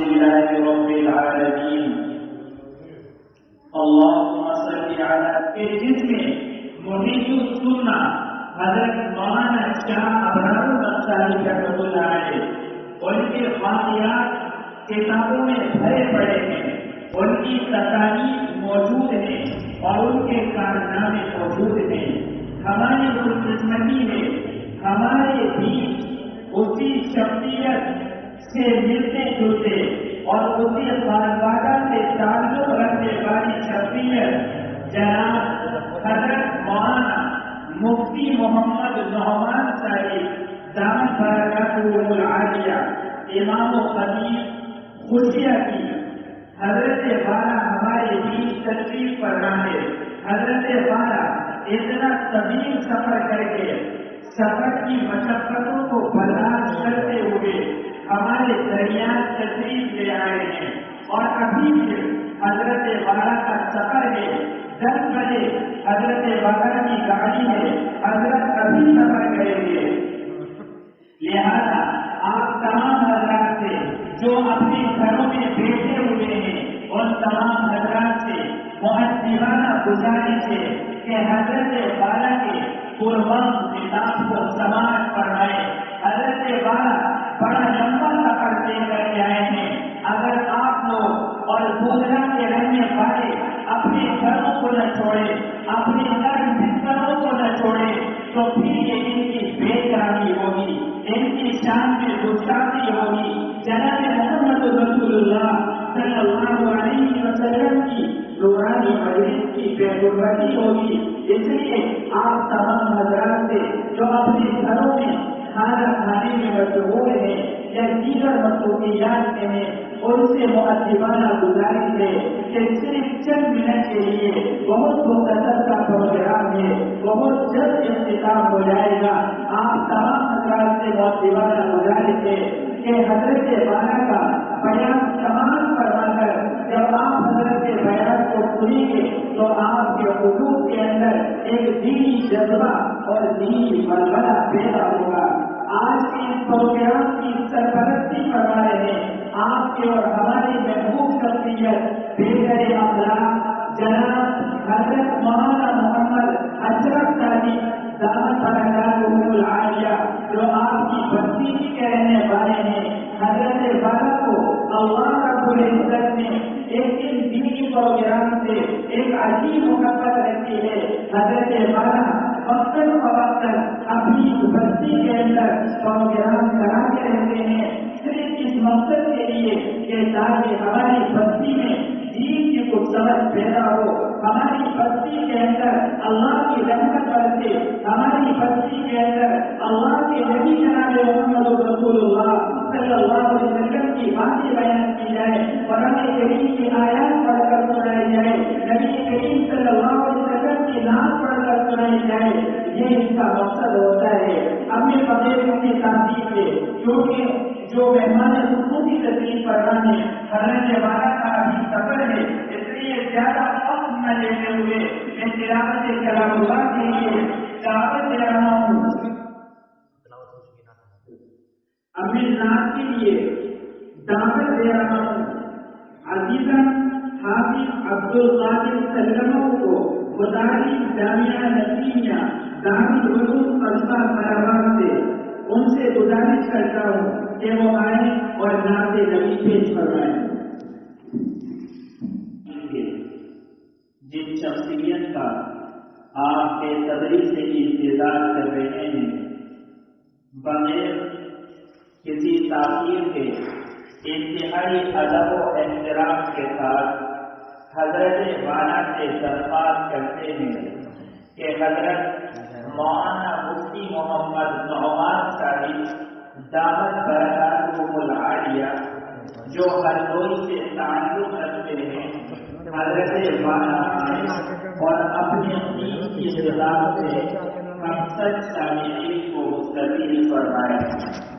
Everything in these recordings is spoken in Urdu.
لله رب العالمين اللهم صل على کے جس میں محیط السنہ حضرت مولانا شاہ ابرار الانصاری رحمۃ اللہ علیہ ان کے واقعات کتابوں میں بھرے پڑے ہیں، ان کی تصانیف موجود ہیں اور ان کے کارنامے موجود ہیں۔ ہماری خوش قسمتی ہے ہمارے بیچ اسی شخصیت سے ملتے جلتے اور اسی خانوادہ سے تعلق رکھنے والی شخصیت جناب حضرت مولانا مفتی محمد نعمان صاحب دامت برکاتہ العالیہ امام و خطیب خوشیہ کی حضرت والا ہمارے بیچ تشریف فرما ہے۔ حضرت والا اتنا طویل سفر کر کے سفر کی مشقتوں کو برداشت کرتے ہوئے ہمارے درمیان تشریف لے آئے ہیں اور ابھی سے حضرت والا کا سفر ہے 10 بجے حضرت والا کی گاڑی ہے، حضرت ابھی سفر کریں گے۔ لہذا آپ تمام حضرات سے جو اپنے گھروں میں بیٹھے ہوئے ہیں ان تمام حضرات سے مؤدبانہ گزارش ہے کہ حضرت والا کے قربان خطاب کو سماعت فرمائے۔ حضرت والا بڑا لمبا سفر طے کر کے آئے ہیں، اگر آپ لوگ اور گجرات کے رہنے والے اپنے گھروں کو نہ چھوڑے، اپنے گھر بستروں کو نہ چھوڑے تو پھر یہ ان کی بے قراری ہوگی، ان کی شان میں گستاخی ہوگی، جناب محمد رسول اللہ صلی اللہ علیہ وسلم کی نورانی مجلس کی بے غربتی ہوگی۔ اس لیے آپ تمام حضرات سے جو اپنے گھروں میں کھانا کھانے میں مشغول ہیں یا دیگر مصروفیات میں ہیں ان سے مؤدبانہ گزارش ہے کہ صرف چند منٹ کے لیے بہت مختصر کا پروگرام ہے، بہت جلد اختتام ہو جائے گا۔ آپ تمام حضرات سے مؤدبانہ گزارش ہے کہ حضرت والا کا بیان تمام فرما کر جب آپ حضرت بیان کو سنیں گے تو آپ کے قلوب کے اندر ایک دینی جذبہ اور دینی بلبلہ پیدا ہوگا۔ آج کے اس پروگرام کی سرپرستی فرما رہے ہیں آپ کے اور ہماری محبوب شخصیت بہتر اخلاق جناب حضرت مولانا محمد اشرف صاحب دامت برکاتہ العالیہ جو آپ کی بستی کے رہنے والے ہیں۔ حضرت والا کو اللہ رب العزت نے ایک دینی پروگرام سے ایک عجیب محبت رکھی ہے۔ حضرت والا وقتاً فوقتاً اپنی بستی کے اندر پروگرام کراتے رہتے ہیں صرف اس مقصد کے لیے کہ تاکہ ہماری بستی میں دین کی کچھ سمجھ پیدا ہو، ہماری بستی کے اندر اللہ کی رحمت برسے، ہماری بستی کے اندر اللہ کے نبی جناب محمد رسول اللہ صلی اللہ علیہ وسلم کی باتیں بیان کی جائے، قرآن کریم کی آیات پڑھ کر سنائی جائے، نبی کریم صلی اللہ علیہ وسلم کی نعت پڑھ کر سنائی جائے، یہ اس کا مقصد ہوتا ہے۔ ہمیں بغیر اپنی تعظیم کے کیونکہ جو مہمان خصوصی تشریف فرما ہے حضرت والا کا ابھی سفر ہے، اس لیے زیادہ وقت نہ لیتے ہوئے میں تلاوت کلام اللہ کے لیے دعوت دے رہا ہوں۔ اپنے نام کے لیے دعوت دے رہا ہوں عزیزاً حافظ عبد القادر سلمہ کو مدارس جامعہ نسیمیہ دارالعلوم قصبہ مراد سے ان سے گزارش کرتا ہوں کہ وہ آئیں اور نعت نبی پیش کروائیں۔ جس شخصیت کا آپ کے تدریس سے انتظار کر رہے ہیں بغیر کسی تاخیر کے انتہائی ادب و احترام کے ساتھ حضرت والا سے درخواست کرتے ہیں کہ حضرت مولانا مفتی محمد نعمان صاحب دامت برکاتہ العالیہ جو ہردوئی سے تعلق رکھتے ہیں حضرت والا اور اپنے دین کی خدمت سے ہم سب سامعین کو مستقبل فرمائیں۔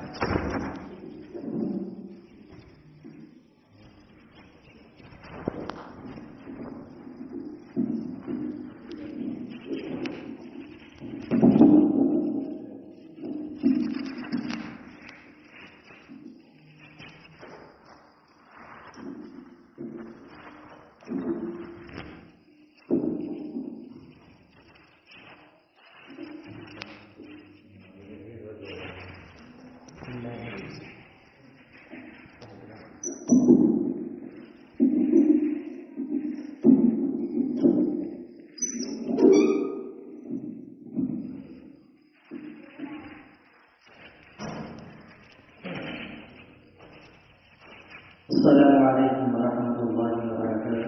السلام علیکم ورحمۃ اللہ وبرکاتہ.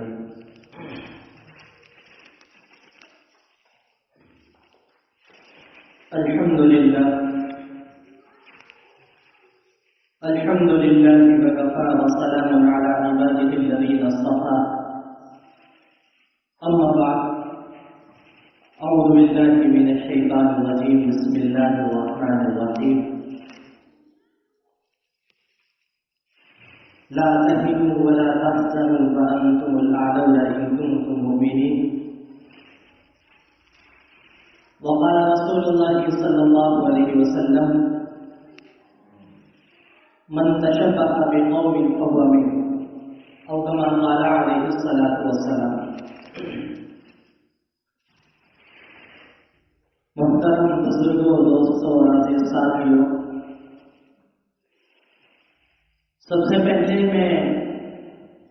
الحمد للہ وكفى وسلام على عباده الذين اصطفى. اما بعد، اعوذ بالله من الشيطان الرجيم. بسم الله الرحمن الرحيم. لا تهنوا ولا تحزنوا وأنتم الأعلون إن كنتم مؤمنين. وقال رسول الله صلى الله عليه وسلم: من تشبه بقوم فهو منهم، أو كما قال عليه الصلاة والسلام. محترم بزرگوں، دوستوں اور عزیز ساتھیوں، سب سے پہلے میں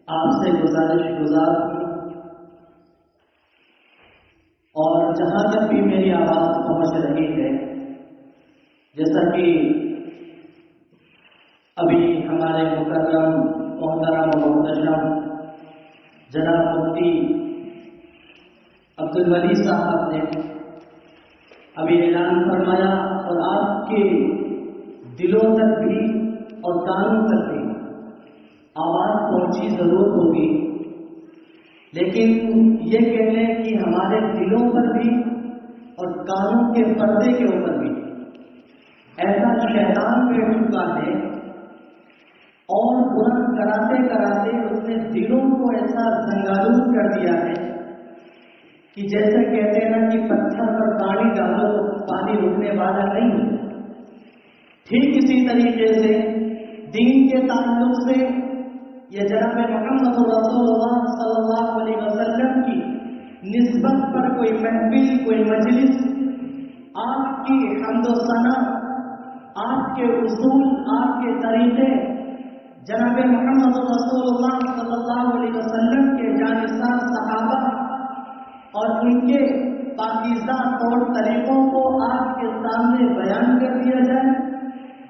آپ سے گزارش گزار ہوں، اور جہاں تک بھی میری آواز پہنچ رہی ہے، جیسا کہ ابھی ہمارے مکرم محترم و محتشم جناب مفتی عبدالولی صاحب نے ابھی اعلان فرمایا، اور آپ کے دلوں تک بھی اور کانوں تک بھی آواز پہنچی ضرور ہوگی، لیکن یہ کہہ لیں کہ ہمارے دلوں پر بھی اور کانوں کے پردے کے اوپر بھی ایسا شیطان بیٹھ چکا ہے، اور برا کراتے کراتے اس نے دلوں کو ایسا زنگالود کر دیا ہے کہ جیسے کہتے ہیں نا کہ پتھر پر پانی ڈالو تو پانی رکنے والا نہیں ہے، ٹھیک اسی طریقے سے دین کے تعلق سے یہ جناب محمد رسول اللہ صلی اللہ علیہ وسلم کی نسبت پر کوئی محفل، کوئی مجلس، آپ کی حمد و ثنا، آپ کے اصول، آپ کے طریقے جناب محمد رسول اللہ صلی اللہ علیہ وسلم کے جانثار صحابہ اور ان کے پاکیزہ طور طریقوں کو آپ کے سامنے بیان کر دیا جائے،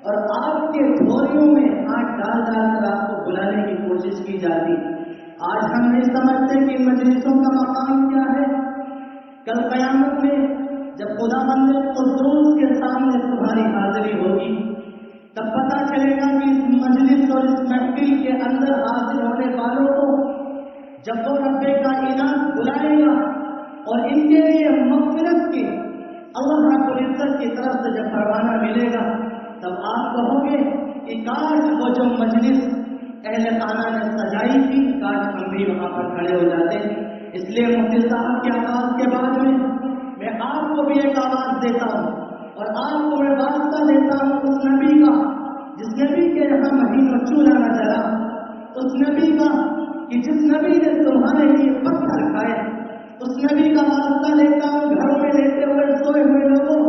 اور آپ کے جھولیوں میں ہاتھ ڈال ڈال کر آپ کو بلانے کی کوشش کی جاتی. آج ہم نہیں سمجھتے کہ مجلسوں کا مقام کیا ہے. کل قیامت میں جب خدا بند قدوس کے سامنے تمہاری حاضری ہوگی، تب پتہ چلے گا کہ اس مجلس اور اس محفل کے اندر حاضر ہونے والوں کو جب وہ رب کائنات بلائے گا اور ان کے لیے مغفرت کی اللہ رب العزت کی طرف سے جب پروانہ ملے گا، تب آپ کہو گے کہ کاش وہ جو مجلس اہل خانہ نے سجائی تھی، کاش ہم بھی وہاں پر کھڑے ہو جاتے. اس لیے مفتی صاحب کی آواز کے بعد میں آپ کو بھی ایک آواز دیتا ہوں، اور آپ کو میں واسطہ دیتا ہوں اس نبی کا جس نبی کے یہاں مہینوں چولہا نہ جلا، اس نبی کا کہ جس نبی نے تمہارے لیے پتھر کھائے، اس نبی کا واسطہ لیتا ہوں گھروں میں لیتے ہوئے سوئے ہوئے لوگوں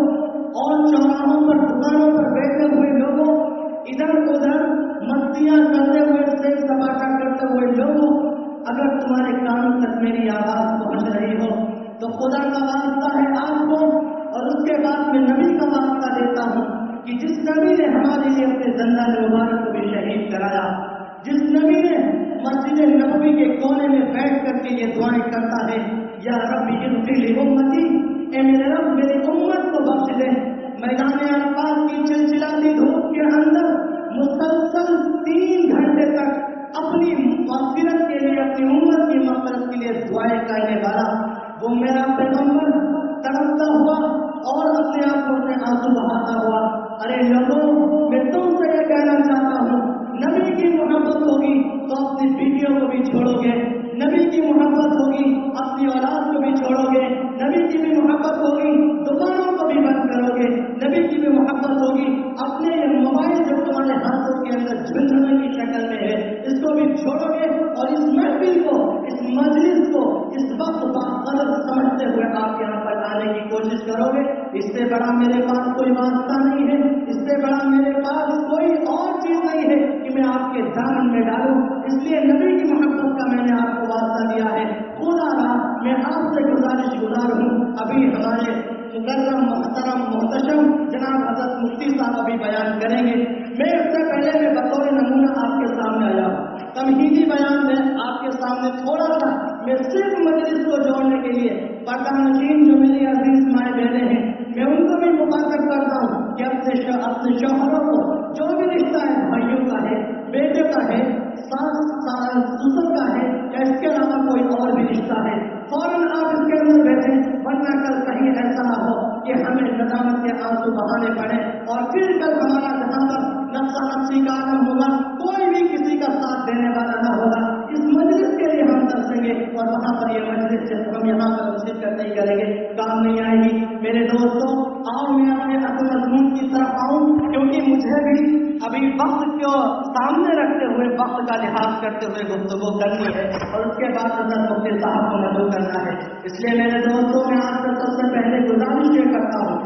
اور چوراہوں پر دکانوں پر بیٹھے ہوئے لوگوں، ادھر ادھر مستیاں کرتے ہوئے سیر سپاٹا کرتے ہوئے لوگوں، اگر تمہارے کانوں تک میری آواز پہنچ رہی ہو تو خدا کا واسطہ ہے آپ کو، اور اس کے بعد میں نبی کا واسطہ دیتا ہوں کہ جس نبی نے ہمارے لیے اپنے زندہ مبارک کو بھی شہید کرایا، جس نبی نے مسجد نبوی کے کونے میں بیٹھ کر کے یہ دعائیں کرتا ہے، یا رب اغفر لامتی، اے میرے رب میری امت کو بخش دے. میدان عرفات کی چلچلاتی دھوپ کے اندر مسلسل 3 گھنٹے تک اپنی مغفرت کے لیے، اپنی امت کی مغفرت کے لیے دعائیں کرنے والا وہ میرا پیغمبر تڑپتا ہوا اور اپنے آپ کو اپنے آنسو بہاتا ہوا. ارے لوگوں، میں تم سے یہ کہنا چاہتا ہوں، نبی کی محبت ہوگی تو اپنی بیویوں کو بھی چھوڑو گے، نبی کی محبت ہوگی اپنی اولاد کو بھی چھوڑو گے، نبی کی بھی محبت ہوگی دکانوں کو بھی بند کرو گے، نبی کی بھی محبت ہوگی اپنے یہ موبائل جو تمہارے ہاتھوں کے اندر جھنجھنے کی شکل میں ہے اس کو بھی چھوڑو گے، اور اس محفل کو، اس مجلس کو اس وقت باقدر سمجھتے ہوئے آپ یہاں پر آنے کی کوشش کرو گے. اس سے بڑا میرے پاس کوئی واسطہ نہیں ہے، اس سے بڑا میرے پاس کوئی اور چیز نہیں ہے کہ میں آپ کے دامن میں ڈالوں، اس لیے نبی کی محبت کا میں نے آپ کو واسطہ دیا ہے۔ خدا را میں آپ سے گزارش گزار ہوں، ابھی ہمارے مکرم محترم محتشم جناب حضرت مفتی صاحب ابھی بیان کریں گے۔ میں اس سے پہلے میں بطور نمونہ آپ کے سامنے آیا ہوں، تمہیدی بیان میں آپ کے سامنے تھوڑا سا میں صرف مجلس کو جوڑنے کے لیے پردہ نشین جو میری عزیز مائیں بہنیں ہیں، میں ان کو بھی مخاطب کرتا ہوں کہ اپنے شوہروں کو جو بھی رشتہ ہے، بھائیوں کا ہے، بیٹے کا ہے، سسر کا ہے، یا اس کے علاوہ کوئی اور بھی رشتہ ہے، فوراً آپ اس کے اندر بیٹھیں، ورنہ کل کہیں ایسا نہ ہو کہ ہمیں ندامت کے آنسو بہانے پڑے اور پھر کل ہمارا جہاں پر نفسا نفسی کا عالم ہوگا، کوئی بھی کسی کا ساتھ دینے والا نہ ہوگا۔ اس مجلس کے لیے ہم ترسیں گے اور وہاں پر یہ مجلس جب ہم یہاں پر شرکت نہیں کریں گے کام نہیں آئے گی۔ میرے دوستوں، آؤ میں اپنے اصل مضمون کی طرف آؤں، کیونکہ مجھے بھی ابھی وقت کو سامنے رکھتے ہوئے وقت کا لحاظ کرتے ہوئے گفتگو کرنی ہے اور اس کے بعد حضرت مفتی صاحب کو مدعو کرنا ہے۔ اس لیے میرے دوستوں، میں آپ سے سب سے پہلے گزارش یہ کرتا ہوں،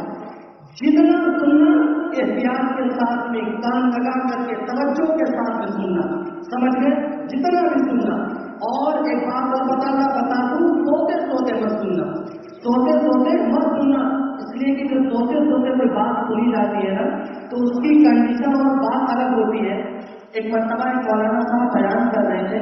جتنا سننا احتیاط کے ساتھ میں، کان لگا کر کے توجہ کے ساتھ میں سننا، سمجھ گئے؟ جتنا بھی سننا۔ اور ایک بات اور بتا دوں، سوتے سوتے مت سننا، سوتے سوتے مت سننا، اس لیے کہ جو سوتے سوتے کوئی بات سنی جاتی ہے نا، تو اس کی کنڈیشن اور بات الگ ہوتی ہے۔ ایک مرتبہ ایک مولانا صاحب بیان کر رہے تھے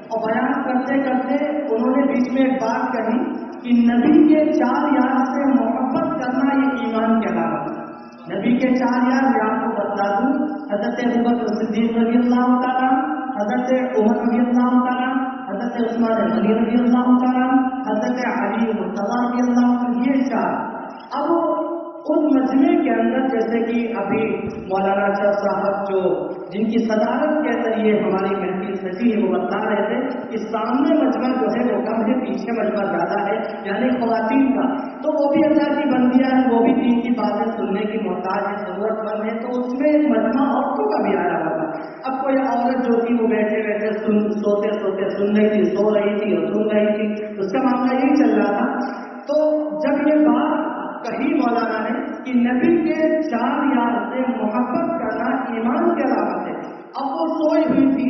اور بیان کرتے کرتے انہوں نے بیچ میں ایک بات کہی کہ نبی کے 4 یار سے محبت کرنا یہ ایمان کی علامت ہے۔ نبی کے 4 یار آپ کو بتلا دوں، حضرت ابوبکر صدیق رضی اللہ تعالیٰ، حضرت عمر رضی اللہ تعالیٰ، حضرت عثمان غنی رضی اللہ تعالیٰ، حضرت علی مرتضیٰ رضی اللہ تعالیٰ، یہ 4۔ اب اس مجمع کے اندر جیسے کہ ابھی مولانا شاہ صاحب جو جن کی صدارت کے ذریعے ہماری محفل سجی ہے، وہ بتا رہے تھے کہ سامنے مجمع جو ہے وہ کم ہے، پیچھے مجمع زیادہ ہے، یعنی خواتین کا، تو وہ بھی اللہ کی بندیاں ہیں، وہ بھی دین کی باتیں سننے کی محتاج ہے، ضرورت مند ہے، تو اس میں ایک مجمع عورتوں کا بھی آیا ہوا تھا۔ اب کوئی عورت جو تھی وہ بیٹھے بیٹھے سوتے سوتے سن رہی تھی، سو رہی تھی اور سن رہی تھی، اس کا معاملہ یہی چل رہا تھا۔ تو جب یہ بات کہی مولانا نے کہ نبی کے 4 یار سے محبت کرنا ایمان کی علامت ہے، اب وہ سوئی ہوئی تھی،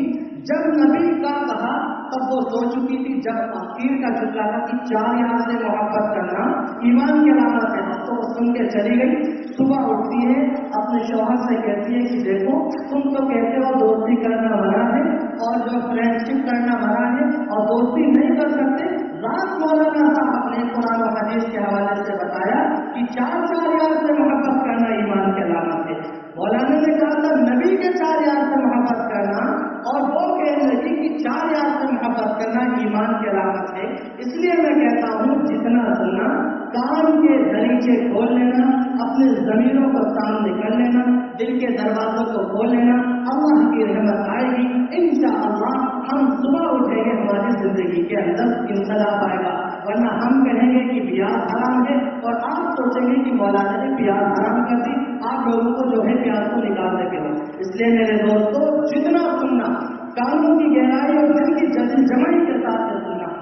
جب نبی کا کہا تب وہ سو چکی تھی، جب تاخیر کا چکا تھا کہ 4 یار سے محبت کرنا ایمان کی علامت ہے، اب تو وہ سن کے چلی گئی۔ صبح اٹھتی ہے، اپنے شوہر سے کہتی ہے کہ دیکھو تم تو کہتے ہو دوستی کرنا منع ہے اور جو فرینڈ شپ کرنا منع ہے اور دوستی نہیں کر سکتے، رات مولانا صاحب نے قرآن و حدیث کے حوالے سے بتایا کہ 4 یار سے محبت کرنا ایمان کی علامت ہے۔ مولانا نے کہا تھا نبی کے 4 یار سے محبت کرنا، اور وہ کہنے لگی کہ 4 یار سے محبت کرنا ایمان کی علامت ہے۔ اس لیے میں کہتا ہوں جتنا سننا، کان کے دریچے کھول لینا، اپنے ضمیروں کو سامنے کر لینا، دل کے دروازوں کو کھول لینا، اللہ کی رحمت آئے گی انشاءاللہ۔ ہم صبح اٹھیں گے، ہماری زندگی کے اندر انقلاب آئے گا، ورنہ ہم کہیں گے کہ پیاز حرام ہے اور آپ سوچیں گے کہ مولانا نے پیاز حرام کر دی، آپ لوگوں کو جو ہے پیاز کو نکال دیتے ہو۔ اس لیے میرے دوستوں، جتنا سننا، کانوں کی گہرائی اور دل کی جمعی کے ساتھ سننا۔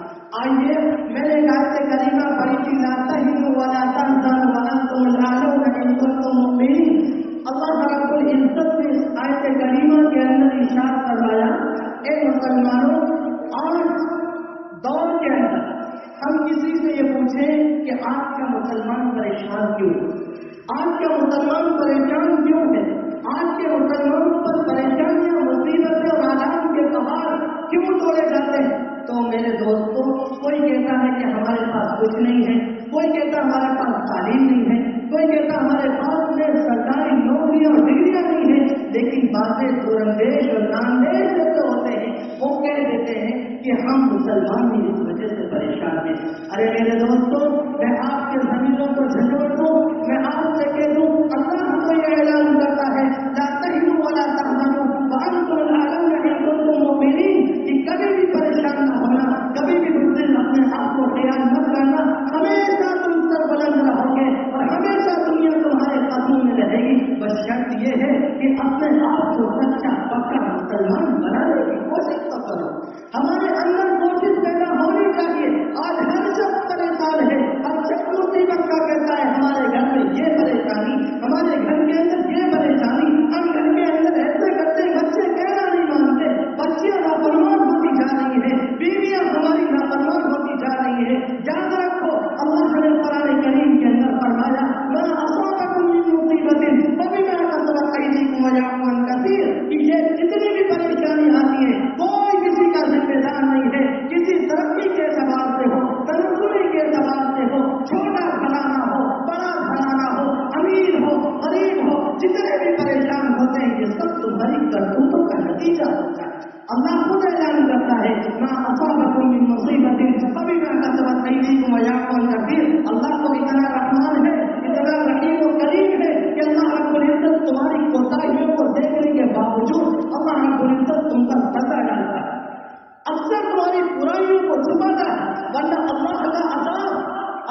آئیے، میں نے آیت کریمہ پڑھی تھی، لا تہنوا ولا تحزنوا وانتم الاعلون ان کنتم مؤمنین۔ اللہ رب العزت نے اس آیت کریمہ کے اندر ارشاد فرمایا، اے مسلمانوں، آج دور کے اندر ہم کسی سے یہ پوچھیں کہ آج کا مسلمان پریشان کیوں ہے، آج کا مسلمان پریشان کیوں ہے، آج کے مسلمانوں پر پریشانیاں، مصیبتیں اور آلام کے پہاڑ کیوں توڑے جاتے ہیں، تو میرے دوستوں، کوئی کہتا ہے کہ ہمارے پاس کچھ نہیں ہے، کوئی کہتا ہمارے پاس تعلیم نہیں ہے، کوئی کہتا ہمارے پاس میں سرکاری نوکریاں اور ڈگریاں نہیں ہیں، لیکن باتیں دورندیش اور ناندیش جیسے ہوتے ہیں، وہ کہہ دیتے ہیں کہ ہم مسلمان بھی اس وجہ سے پریشان ہیں۔ ارے میرے دوستوں، میں آپ کے ضمیروں کو جھنجھوڑ دوں، میں آپ سے کہہ دوں، اللہ کو یہ اعلان کرتا ہے، لا تہنوا ولا تحزنوا وانتم الاعلون ان کنتم مؤمنین، کہ کبھی بھی پریشان نہ ہونا، کبھی بھی بزدل اپنے آپ کو خیال مت کرنا، ہمیشہ تم سر بلند رہو گے اور ہمیشہ دنیا تمہارے قدموں میں رہے گی، بس شرط یہ ہے کہ اپنے آپ کو سچا پکا مسلمان بنانے کی کوشش تو کرو۔ ہمارے اندر کوشش پیدا ہونی چاہیے۔ آج ہر شخص پریشان ہے، ہر شخص مصیبت کا کہتا ہے، ہمارے گھر ہے ما اصابکم من مصیبت فبما کسبت ایدیکم ویعفو عن کثیر. اللہ کو اتنا رحمان ہے، اتنا رحیم و کریم ہے کہ اللہ رب العزت تمہاری کوتاہیوں کو دیکھنے کے باوجود اللہ رب العزت تم پر سزا ڈالتا ہے، اکثر تمہاری برائیوں کو چھپاتا ہے. ورنہ اللہ کا عذاب،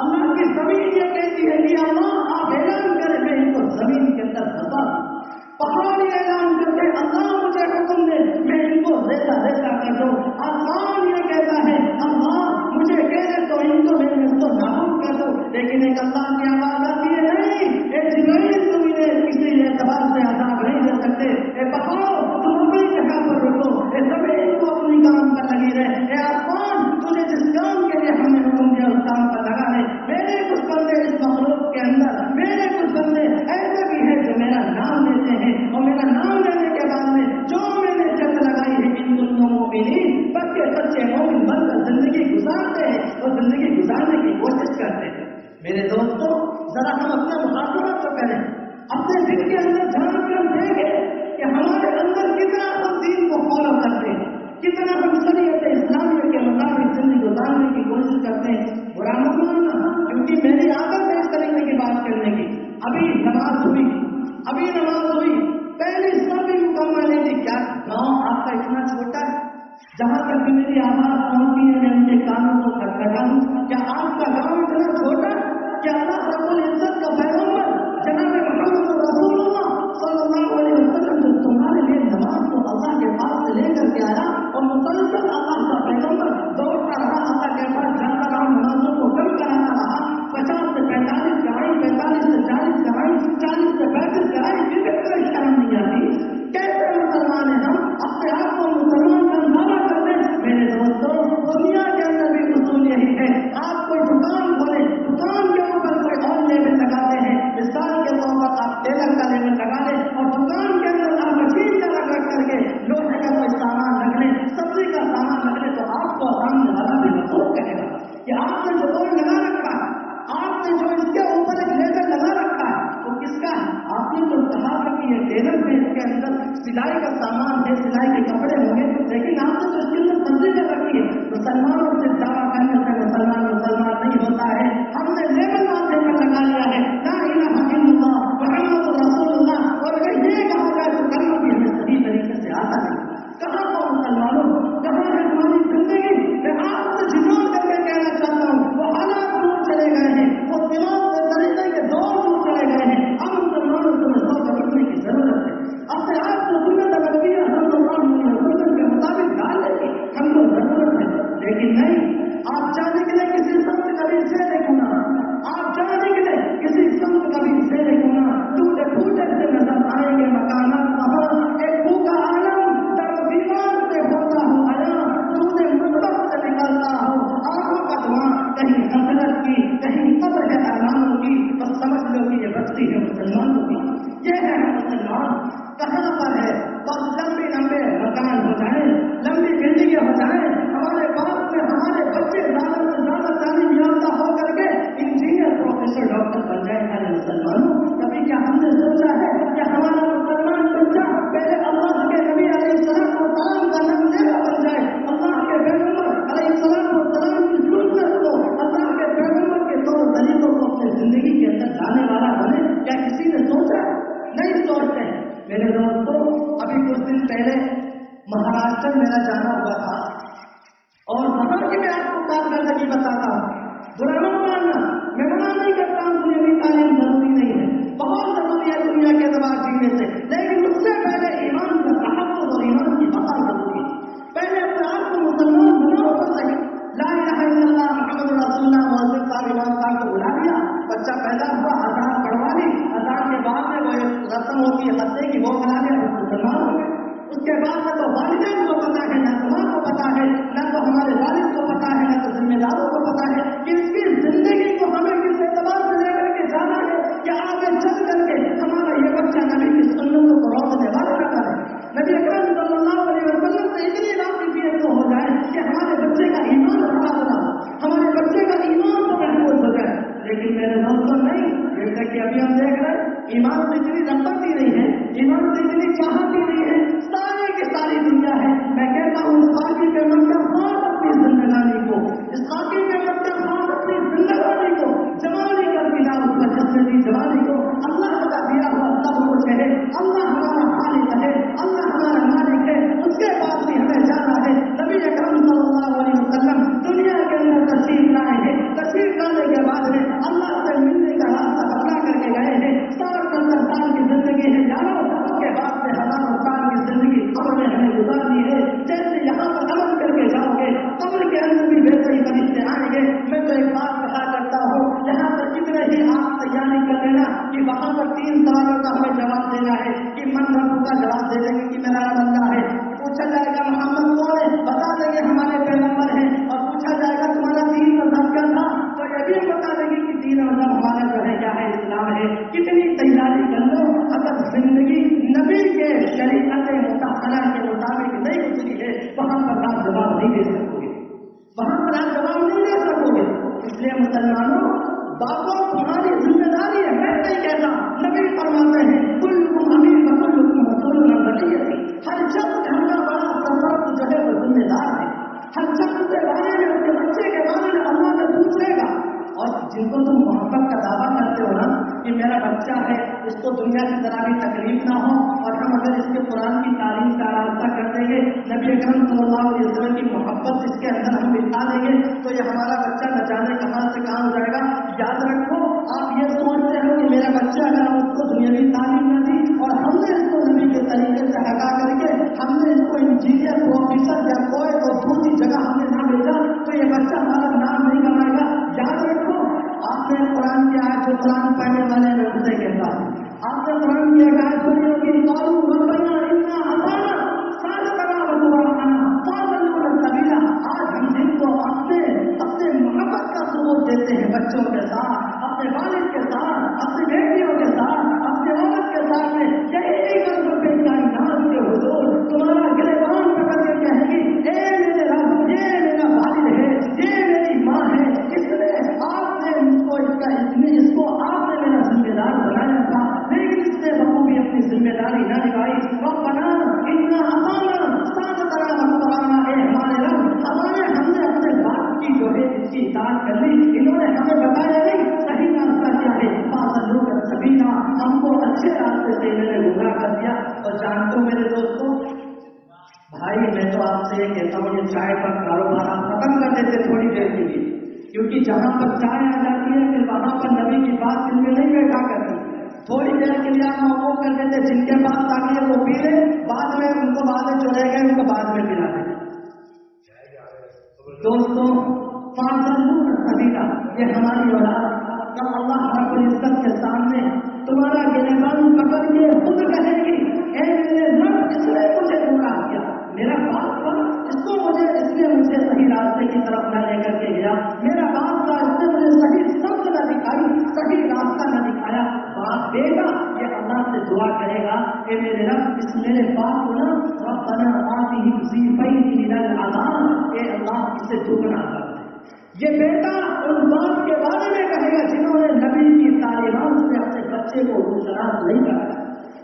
اللہ کی زمین یہ کہتی ہے کہ اللہ آپ اعلان کریں میں ان کو زمین کے اندر دبا دوں. پہاڑی اعلان کرتے اللہ مجھے حکم دے میں ان کو ریزہ ریزہ کر دوں. آسمان یہ کہتا ہے اللہ مجھے کہہ تو ان کو میں اس کو نابود کر دوں. لیکن ایک اللہ کی آواز آتی ہے نہیں، اے جبرائیل تم انہیں کسی اعتبار سے عذاب نہیں دے سکتے. اے پہاڑ تم اپنی جگہ پر رکو، اے زمین کو اپنی کام پر لگی رہے، اے آسمان تجھے جس کام کے لیے ہم نے حکم دیا اس کام پر لگا رہے. میرے کچھ بندے اس مخلوق کے اندر، میرے کچھ بندے ایسے بھی ہیں جو میرا نام لیتے ہیں اور میرا نام لینے کے بعد میں جو میں نے شرط لگائی ہے ان دونوں مومنین بچے سچے مومن بن کر زندگی گزارتے ہیں اور زندگی گزارنے کی کوشش کرتے ہیں. میرے دوستوں ذرا ہم اپنا محاسبہ تو کریں، اپنے دل کے اندر جھانک کر دیکھیں کہ ہمارے اندر کتنا ہم دین کو فالو کرتے ہیں، کتنا ہم شریعت اسلامیہ کے مطابق زندگی گزارنے کی کوشش کرتے ہیں. برا مت ماننا کیونکہ میری عادت ہے اس طریقے کی بات کرنے کی. ابھی نماز ہوئی پہلی سب بھی مکمل نہیں تھی. کیا گاؤں آپ کا اتنا چھوٹا ہے جہاں تک کہ میری آواز پہنچتی ہے میں ان کے کانوں کو کھٹکھٹا ہوں؟ کیا آپ کا گاؤں اتنا چھوٹا ہے؟ کیا اللہ رب العزت کا پیغمبر جناب محمد رسول اللہ صلی اللہ علیہ وسلم جو تمہارے لیے نماز کو اللہ کے پاس سے لے کر کے آیا اور مسلسل اللہ کا پیغمبر دوڑتا رہا، اللہ کے پاس جاتا رہا، نمازوں کو کم کراتا رہا، 50 سے 45 کرائی، 45 سے 40 کرائی، 40 سے 35 کرائی، پھر بھی کوئی شرم نہیں آتی. کیسے مسلمان ہیں ہم؟ اپنے آپ کو مسلمان کا دعویٰ کرتے ہیں. میرے دوستوں دنیا کے اندر بھی اصول یہی ہے، آپ کوئی دکان کھولے، دکان کے اوپر کوئی اور لیبل لگاتے ہیں. مثال کے طور پر آپ ٹیلر کا لیبل لگا لیں اور دکان کے اندر آپ مشین کا رکھ کر کے لوہے کا کوئی سامان رکھ لیں، سبزی کا سامان رکھ لیں، تو آپ کو سامنے والا بھی محسوس کرے گا کہ آپ نے جو بورڈ لگا رکھا ہے، آپ نے جو اس کے اوپر ایک لیبل لگا رکھا ہے وہ کس کا ہے؟ آپ نے تو کہا تھا کہ یہ ٹیلر میں اس کے اندر سلائی کا سامان ہے، سلائی کے کپڑے ہوں گے، لیکن آپ نے تو اس کے اندر سبزی کر رکھی ہے. مسلمانوں سے دعویٰ کرنے سے مسلمان نہیں ہوتا ہے. ہم نے لیبل ماتھے پر لگا لیا ہے لا الہ الا اللہ محمد رسول اللہ، اور اگر یہ کہا جائے تو کلمہ بھی ہمیں صحیح طریقے سے آتا نہیں. کہاں پر مسلمانوں، کہاں ہے تمہاری زندگی؟ میں آپ سے جھنجھوڑ کر کے کہنا چاہتا ہوں وہ حالات دور چلے گئے ہیں، وہ دماغ کے طریقے کے دور دور چلے گئے ہیں. اب مسلمانوں کو سوچ سمجھنے کی ضرورت ہے. اپنے آپ کو سنت نبویہ صلی اللہ علیہ وسلم کے مطابق ڈالنے کی ہم کو ضرورت ہے. لیکن نہیں، آپ جانے کے لیے کسی سمت کبھی سے دیکھنا، آپ جانے کے لیے کسی سمت کبھی سے دیکھنا، ٹوٹے پھوٹے سے نظر آئیں گے مکانات وہاں. ایک بھوکا عالم در دیوار سے ہوتا ہوں آیا، سودے مطلب سے نکلتا ہوں، آنکھوں کا دھواں کہیں حسرت کی کہیں قبر ہے ارمانوں کی، بس سمجھ لو کہ یہ بستی ہے مسلمانوں کی. یہ ہے مسلمان. کہاں پر ہے؟ بس لمبے لمبے مکان ہو جائیں، لمبی بلڈنگیں ہو جائیں، ہمارے پاس میں ہمارے بچے زیادہ سے زیادہ تعلیم یافتہ ہو کر کے انجینئر پروفیسر ڈاکٹر بن جائے. مسلمانوں کبھی کیا ہم نے سوچا ہے کہ ہمارا مسلمان بچہ پہلے اللہ کے نبی علیہ السلام و سلام کا نام لینا بن جائے، اللہ کے پیغمبر علیہ السلام و سلام کی سنت کو، اللہ کے پیغمبر کے طور طریقوں کو اپنی زندگی کے اندر لانے والا بنے؟ کیا کسی نے سوچا؟ نہیں سوچتے. میرے دوستوں ابھی کچھ دن پہلے مہاراشٹر میرا جانا ہوا تھا اور وہاں کی میں آپ کو کارکردگی بتاتا ہوں. برا مت ماننا، میں منع نہیں کرتا ہوں کہ یہ تعلیم ضروری نہیں ہے، بہت ضروری ہے دنیا کے اعتبار جینے سے، لیکن اس سے پہلے ایمان کا تحفظ اور ایمان کی بقا ضروری ہے. پہلے اپنے آپ کو مسلمان بناؤ تو صحیح. لا الہ الا اللہ محمد رسول اللہ مؤذن صاحب امام صاحب کو بلا لیا، بچہ پیدا ہوا، اذان پڑھوا لی، اذان کے بعد میں وہ ایک رسم ہوتی ہے ہنسنے کی، وہ بنا لیا، مسلمان ہو گئے. اس کے بعد نہ تو والدین کو پتا ہے، نہ ماں کو پتا ہے، نہ تو ہمارے والد کو پتا ہے، نہ تو ذمہ داروں کو پتا ہے کہ اس کی زندگی کو ہمیں کس اعتبار سے لے کر کے جانا ہے کہ آگے چل کر کے ہمارا یہ بچہ نبی کی سنتوں کو روکنے والا نہ کرے. نبی اکرم صلی اللہ علیہ وسلم سے اتنی واقفیت تو ہو جائے کہ ہمارے بچے کا ایمان اچھا بنا، ہمارے بچے کا ایمان تو محفوظ ہو جائے. لیکن میرے دوستوں نہیں، جیسا کہ ابھی ہم دیکھ رہے ہیں ایمان سے اتنی رغبت ہی نہیں ہے، ایمان سے اتنی چاہت ہی نہیں ہے، ساری کی ساری دنیا ہے. میں کہتا ہوں باقی کے منظر نہیں دے سکوگے، وہاں پر آپ جواب نہیں دے سکوگے. اس لیے مسلمانوں، باپوں تمہاری ذمہ داری ہے. میں نہیں کہتا، نبی فرماتے ہیں کلکم امیر و کلکم مسئول عن رعیتہ. ہر شخص گھر کا بڑا سربراہ جو ہے وہ ذمہ دار ہے. ہر شخص کے بارے میں، اپنے بچے کے بارے میں اللہ سے پوچھے گا. اور جن کو تم محبت کا دعویٰ کرتے ہو نا کہ میرا بچہ ہے، اس کو دنیا کی طرح بھی تکلیف نہ ہو، اور ہم اگر اس کے قرآن کی تعلیم کا راستہ کر دیں گے، نبی اکرم صلی اللہ علیہ وسلم کی محبت اس کے اندر ہم بٹھا دیں گے، تو یہ ہمارا بچہ نہ جانے کہاں سے کہاں ہو جائے گا. یاد رکھو، آپ یہ سوچتے ہو کہ میرا بچہ اگر ہم اس کو دنیاوی تعلیم نہ دی اور ہم نے اس کو نبی کے طریقے سے ہٹا کر کے ہم نے اس کو انجینئر پروفیسر یا کوئی اور دوسری جگہ ہم نے نہ بھیجا تو یہ بچہ ہمارا نام نہیں کمائے گا. یاد رکھو، آپ نے قرآن کی آیت جو قرآن پڑھنے والے میں ان سے کہتا ہوں، آپ نے قرآن کی آیت سنی ہوگی، قالوا ربنا انا اطعنا سادتنا وكبراءنا فاضلونا السبيل. آج ہم جن کو اپنے محبت کا ثبوت دیتے ہیں بچوں کے ساتھ، اپنے والد کے ساتھ، اپنی بیٹیوں کے ساتھ، اپنے عورت کے ساتھ میں یہی نہیں کر سکتے. کائنات کے حضور تمہارا گریبان پکڑ کے کہیں گی، اے میرے رب، یہ میرا والد ہے، یہ میری ماں ہے، اس نے آپ نے اس کو آپ نے میرا ذمہ دار بنایا تھا، لیکن اس نے بخوبی اپنی ذمہ داری نہ نبھائی. ربنا انا اطعنا سادتنا وكبراءنا. اے ہمارے رب، ہم نے اپنے باپ کی جو ہے اس کی اطاعت کر لی، انہوں نے ہمیں بتایا نہیں صحیح راستہ کیا ہے، فاضلونا السبیل، ہم کو اچھے راستے سے انہوں نے گمراہ کر دیا. اور جانتے ہو میرے دوستوں، بھائی میں تو آپ سے یہ کہتا ہوں، یہ چائے کا کاروبار آپ ختم کر دیتے تھوڑی دیر کے لیے، کیونکہ جہاں پر چائے آ جاتی ہے پھر وہاں پر نبی کی بات دل میں نہیں بیٹھا کرتی. تھوڑی دیر کے لیے آپ موقف کر دیتے، جن کے پاس تاکہ وہ پی لیں، بعد میں ان کو بعد میں جو رہ گئے ان کو بعد میں پلا دیں. دوستوں، فاضلونا السبیل، یہ ہماری اولاد کب اللہ رب العزت کے سامنے تمہارا گریبان پکڑ کے خود کہے گی، اے میرے رب، اس نے مجھے گمراہ کیا، میرا باپ تھا، اس نے مجھے صحیح راستے کی طرف نہ لے کر کے گیا، میرا باپ تھا، اس نے مجھے صحیح سمت نہ دکھائی، صحیح راستہ نہ دکھایا. باپ بیٹا یہ اللہ سے دعا کرے گا، اے میرے رب، اس میرے باپ کو نا ربنا آتِهِ ضِعْفَيْنِ مِنَ الْعَذَابِ، اے اللہ اسے دگنا کر دے. یہ بیٹا ان باپ کے بارے میں کہے گا جنہوں نے نبی کی تعلیمات سے اپنے بچے کو روشناس نہیں کرایا.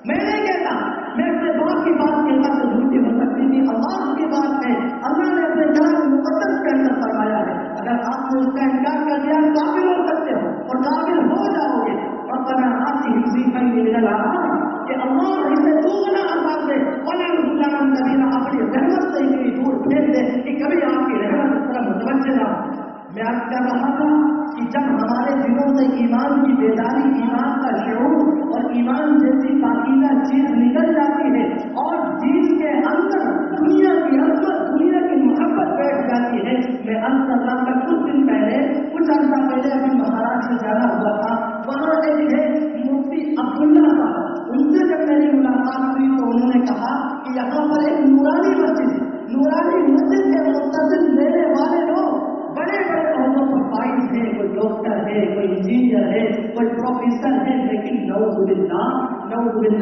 میں نہیں کہتا، میں اپنے باپ کی بات کہتا تو جھوٹی ہو سکتی تھی، اللہ کی بات ہے، اللہ نے اپنے کلام مقدس کے اندر فرمایا ہے، اگر آپ نے اس کا انکار کر دیا کافر ہو سکتے ہو اور کافر ہو جاؤ گے. ربنا آتِهِ ضِعْفَيْنِ مِنَ الْعَذَابِ، کہ اللہ اسے دوگنا عذاب دے، وَلَعْنَهُ كَبِيرًا، اپنی رحمت سے اتنی دور پھینک دے کہ کبھی آپ کی رحمت اس طرح متوجہ نہ ہو. میں عرض کر رہا تھا کہ جب ہمارے دلوں سے ایمان کی بیداری، ایمان کا شعور اور ایمان جیسی پاکیزہ چیز نکل جاتی ہے اور دل کے اندر دنیا کی عظمت، دنیا کی محبت بیٹھ جاتی ہے. میں عرض کر رہا تھا کچھ عرصہ پہلے ابھی مہاراشٹر جانا ہوا تھا، وہاں ایک ہے مفتی عبداللہ صاحب، ان سے جب میری ملاقات ہوئی تو انہوں نے کہا کہ یہاں پر ایک نورانی مسجد ہے، نورانی مسجد کے متصل لینے والے لوگ بڑے بڑے عہدوں پر فائز ہیں، کوئی ڈاکٹر ہے، کوئی انجینئر ہے، کوئی پروفیسر ہے، لیکن نعوذ باللہ من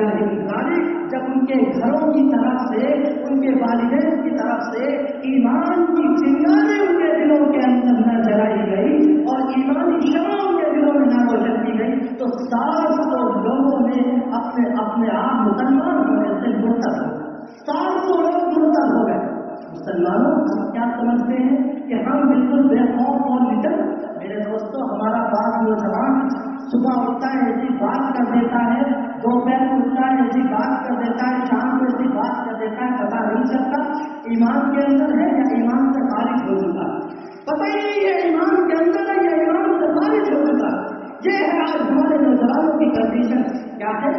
ذالک، جب ان کے گھروں کی طرف سے، ان کے والدین کی طرف سے ایمان کی چنگاریں ان کے دلوں کے اندر نہ جلائی گئی اور ایمانی شمع ان کے دلوں میں نہ روشن کی گئی تو 700 لوگوں نے اپنے آپ مسلمان ہونے سے مرتد ہو گئے. 700 لوگ مرتد ہو گئے. مسلمانوں ہم کیا سمجھتے ہیں کہ ہم بالکل بے خوف اور نڈر. میرے دوستوں، ہمارا بعض نوجوان صبح اٹھتا ہے ایسی بات کر دیتا ہے، دوپہر اٹھتا ہے ایسی بات کر دیتا ہے، شام کو ایسی بات کر دیتا ہے، پتہ نہیں چلتا ایمان کے اندر ہے یا ایمان سے خارج ہو چکا، پتہ ہی نہیں ہے ایمان کے اندر ہے یا ایمان سے خارج ہو چکا. یہ ہے آج ہمارے نوجوانوں کی کنڈیشن. کیا ہے؟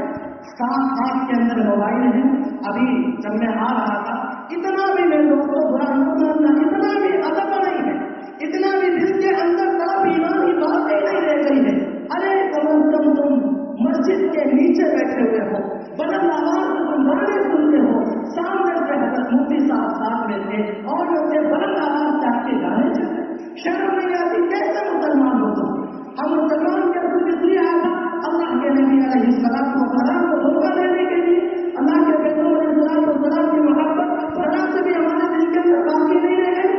صاف ہاتھ کے اندر موبائل ہے. ابھی جب میں آ رہا تھا، اتنا بھی میں دوستوں برا نہ ماننا، اتنا بھی ادب نہیں ہے، اتنا بھی دل کے اندر طرف ایمانی بات ہی نہیں رہ گئی ہے. ارے کم از کم تم مسجد کے نیچے بیٹھے ہوئے ہو، بلند آواز سے تم گانے سنتے ہو، سامنے سے حضرت مفتی صاحب ساتھ میں تھے اور وہ سے بلند آواز سے آپ کے گانے چل رہے. شرم نہیں آتی؟ کیسے مسلمان ہو تم؟ ہم مسلمان کے اندر اس لیے آتا اللہ کے نبی علیہ السلام کو دھوکہ دینے کے لیے، اللہ کے بیٹوں علیہ السلام کی محبت ذرا سے بھی ہمارے دل کے اندر باقی نہیں رہ گئی.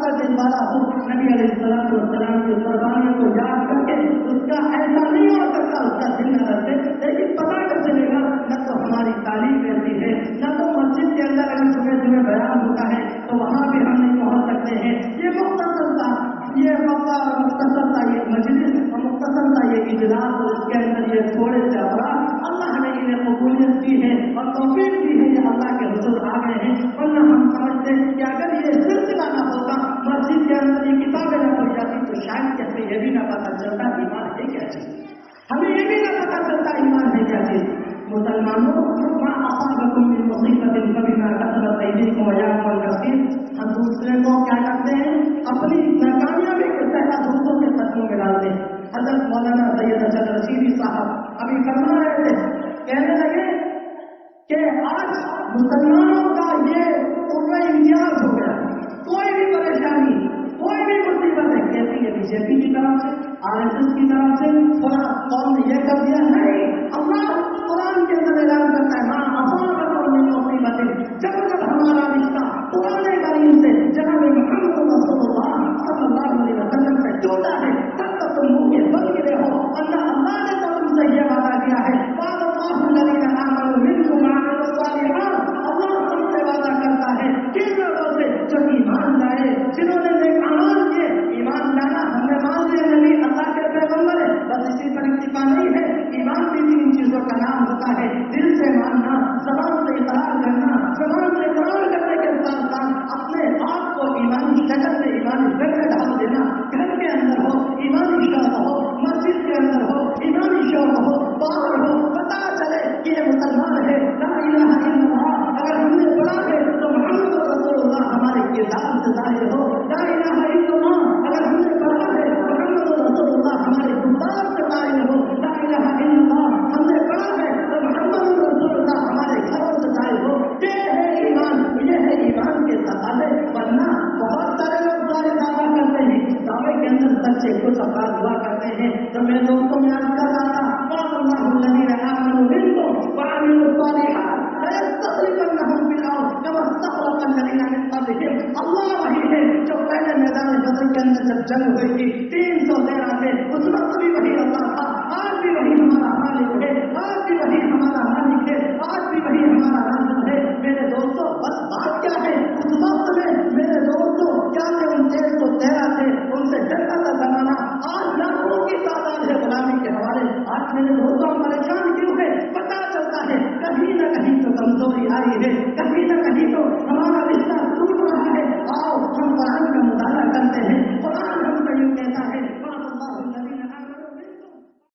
کا دل والا ہو نبی علیہ السلام کی قربانیوں کو یاد کر کے اس کا ایسا نہیں ہو سکتا اس کا دل نہ رکھے، لیکن پتا کر چلے گا نہ تو ہماری تعلیم ایسی ہے، نہ تو مسجد کے اندر اگر صبح بیان ہوتا ہے تو وہاں بھی ہم نہیں پہنچ سکتے ہیں۔ یہ مختصر تھا، یہ موقع اور مختصر تھا یہ مجلس اور مختصر تھا یہ اجلاس، اور اس کے اندر یہ تھوڑے سے افراد اللہ نے انہیں قبولیت دی ہے اور توفیق دی ہے، یہ اللہ کے حضور آ گئے ہیں۔ ورنہ ہم سمجھتے کہ اگر یہ سلسلہ نہ ہوتا، مسجد کے اندر یہ کتابیں نہ پڑھ جاتی تو شاید کہ ہمیں یہ بھی نہ پتا چلتا ایمان ہے کیا چیز، ہمیں یہ بھی نہ پتا چلتا ایمان ہے کیا چیز۔ مسلمانوں ما اصابکم من مصیبت فبما کسبت ایدیکم ویعفو عن کثیر، ہم دوسرے کو کیا کرتے ہیں، اپنی ناکامیابی کے سہرا دوسروں کے قدموں میں ڈالتے ہیں۔ حضرت مولانا سید احسن رشیدی صاحب ابھی فرما رہے تھے، کہنے لگے کہ آج مسلمانوں کا یہ پورا امتیاز ہو گیا، کوئی بھی پریشانی کوئی بھی مصیبت ہے کہتی ہے بی جے پی کی طرف سے، آر ایس ایس کی طرف سے، تھوڑا قوم نے یہ کر دیا، نہیں، اللہ قرآن کے اندر اعلان کرتا ہے نا اصابکم من مصیبت، جب ہمارا رشتہ قرآن کریم سے جناب محمد رسول اللہ صلی اللہ علیہ وسلم سے جڑتا ہے تب تک تم منہ کے بن گرے ہو، اللہ نے تو تم سے یہ وعدہ کیا ہے، وعد اللہ الذین آمنوا منکم وعملوا الصالحات، اللہ ہم سے وعدہ کرتا ہے کن لوگوں سے جو ایمان لائے، جنہوں نے نیک اعمال کیے۔ ایمان لانا ہم نے مان لیا نبی اللہ کے پیغمبر ہے، بس اسی پر اکتفا نہیں ہے، ایمان بھی تین چیزوں کا نام ہوتا ہے، دل سے ماننا، زبان سے اقرار کرنا، زبان سے اقرار کرنے کے ساتھ ساتھ اپنے آپ کو ایمانی شکل میں ایمانی شکل میں ڈال دینا، گھر کے اندر ہو ایمانی شوق ہو، مسجد کے اندر ہو ایمانی شوق ہو، باہر ہو پتا چلے کہ یہ مسلمان ہے، لا الہ الا اللہ اگر ہم نے پڑھا ہے تو محمد رسول اللہ ہمارے کردار سے ظاہر ہو، لا الہ الا اللہ اگر ہم نے پڑھا ہے محمد رسول اللہ ہمارے گفتار سے ظاہر ہو، لا الہ الا اللہ ہم نے پڑھا ہے تو محمد رسول اللہ ہمارے گھروں سے ظاہر ہو، یہ ہے ایمان، یہ ہے ایمان کے تقاضے۔ ورنہ بہت سارے لوگ سارے دعویٰ کرتے ہیں، دعوے کے اندر سچے کچھ افراد ہوا کرتے ہیں، تو میں دوستوں میں عرض کر رہا تھا قال اللہ الذین آمنوا منکم وعملوا الصالحات ليستخلفنهم في الارض كما استخلف الذین من قبلهم، اللہ وہی ہے جو پہلے میدان بدر کے اندر جب جنگ ہوئی تھی 313 تھے، اس وقت بھی وہی اللہ تھا، آج بھی وہی ہمارا مالک ہے، آج بھی وہی ہمارا مالک ہے، آج بھی وہی ہمارا رازق ہے۔ میرے دوستوں بس بات کیا ہے، اس وقت میں میرے دوستوں کیا تھے، ان 113 تھے، ان سے جنگ کا زمانہ، آج لاکھوں کی تعداد ہے غلامی کے حوالے۔ آج میرے دوستوں پریشان کیوں ہے، پتا چلتا ہے کہیں نہ کہیں تو کمزوری آئی ہے، کہیں نہ کہیں تو ہمارا